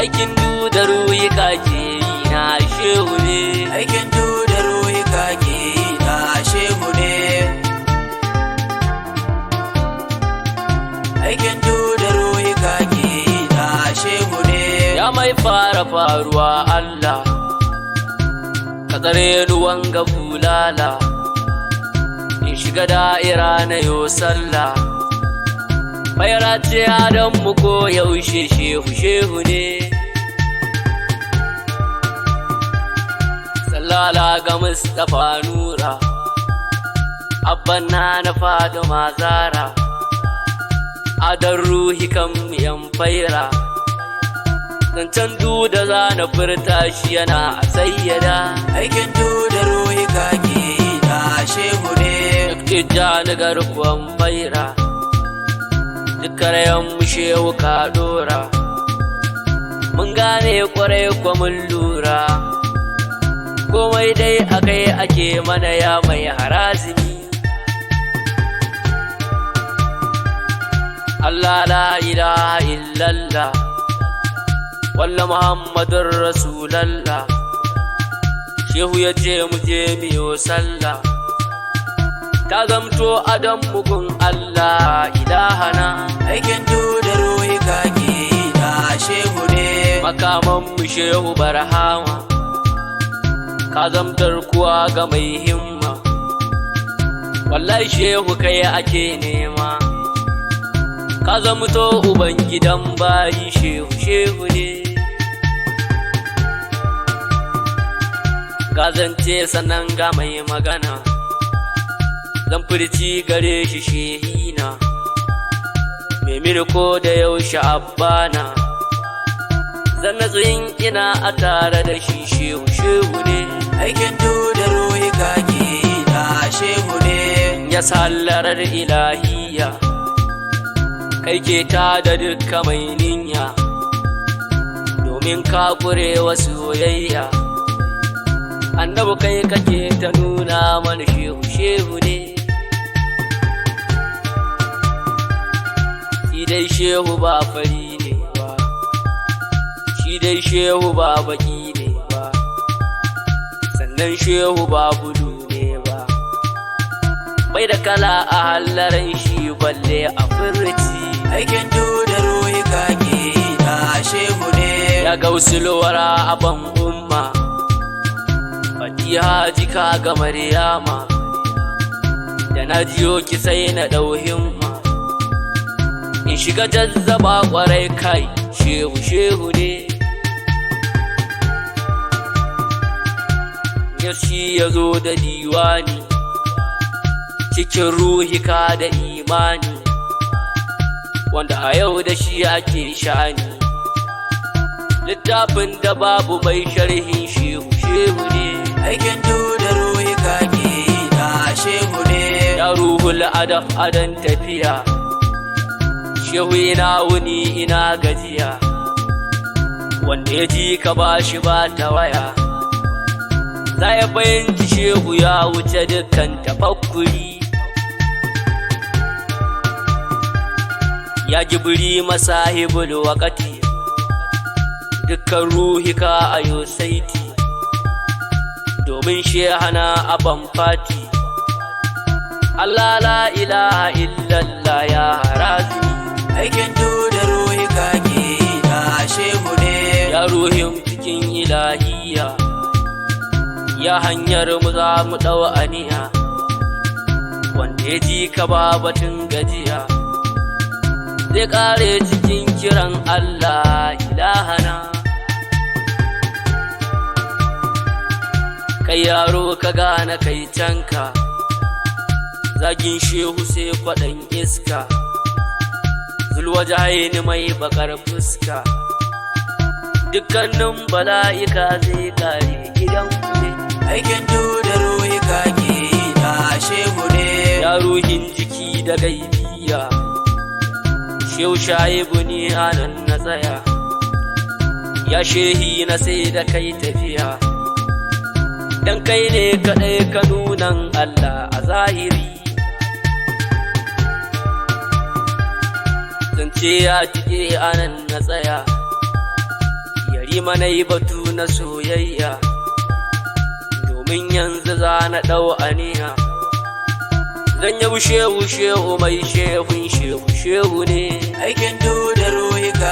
aikin da ruhi kake yi na shehu ne, aikin da ruhi kake yi na shehu ne, aikin da ruhi kake yi na shehu ne. ya mai fara faruwa Allah ka tsare ni wanga bulala in shiga da'ira na yo sallah. Bayara ce Adam mu ko yaushe shehu ne, sallala ga Mustapha Nura abban na Fatima Zara adar ruhi kan yan faira. Zancen da za na furta shi yana a sayyada, aikin da ruhi kake yi na shehu ne, tijja ni garkuwan faira dukkan yan shehu ka dora. Mun gane kwarai kwa mun lura komai dai akai ake mana ya mai harazimi. Allah la ilaha illallah walla Muhammadur Rasulallah. Shehu ya ce mu je miyo sallah, ka zamto adam mugun Allah ilahana. aikin da ruhi kake yi na shehu ne, Makaman mu shehu barhama ka zamtar kuwa ga mai himma. Wallahi shehu kai ake nema, ka zamto uban gidan bayi shehu ne. Gazance sannan ga mai magana zan furci gare shi shehina, mai mirko da yaushe abbana. Zan natsin ina a tare da shi shehu ne, aikin da ruhi kake yi na shehu ne, ya sallarar ilahiya kai ke ta da dukka mai ninya, domin ka kure wasu soyayya. Annabi kai kake ta nuna mana shehu ne, shi dai shehu ba fari ne ba, shi dai shehu ba baki ne ba, sannan shehu ba bulu ne ba, bai da kala a hallaren shi balle a furci. aikin da ruhi kake yi na shehu ne, ya gausulwara aban umma fatiha jika ga Maryama, da na jiyo ki sai na ɗau himma in shiga jazzaba kwarai kai shehu ne. Yashi ya zo da diwani cikin ruhi ka da imani, wanda a yau da shi ake shani. Littafin da babu mai sharhin shehu ne, aikin da ruhi kake yi na shehu ne, ya ruhul adan tafiya shehu ina wuni ina gajiya. Wanda ya ji ka ba shi ba ta waya, za ya fahimci shehu ya wuce dukkan tafakkuri. Ya gibiri masahibul wakati dukkan ruhi ka ayo saiti, domin shehana aban fati. Allah la ilaha illallah ya harazimi, aikin da ruhi kake yi na shehu ne, ya ruhin cikin ilahiya, ya hanyar mu za mu ɗau aniya. Wanda ya ji ka ba batun gajiya zai ƙare cikin kiran Allah ilahana. Kai yaro ka gane kai canka, zagin shehu sai kwaɗan iska, zulwajaini mai bakar fuska. Dukkanin bala'ika zai kare gidan ne, aikin da ruhi kake yi na shehu ne, ya ruhin jiki da gaibiya shehu shaibu ne anan na tsaya. Ya shehi na sai da kai tafiya, dan kai ne kaɗai ka nunan Allah a zahiri. Zance ya tike anan na tsaya, shi mana yi batu na soyayya, domin yanzu za na ɗau aniya. Zan yabu shehu shehu mai shehun shehu shehu ne. Aikin da ruhi ka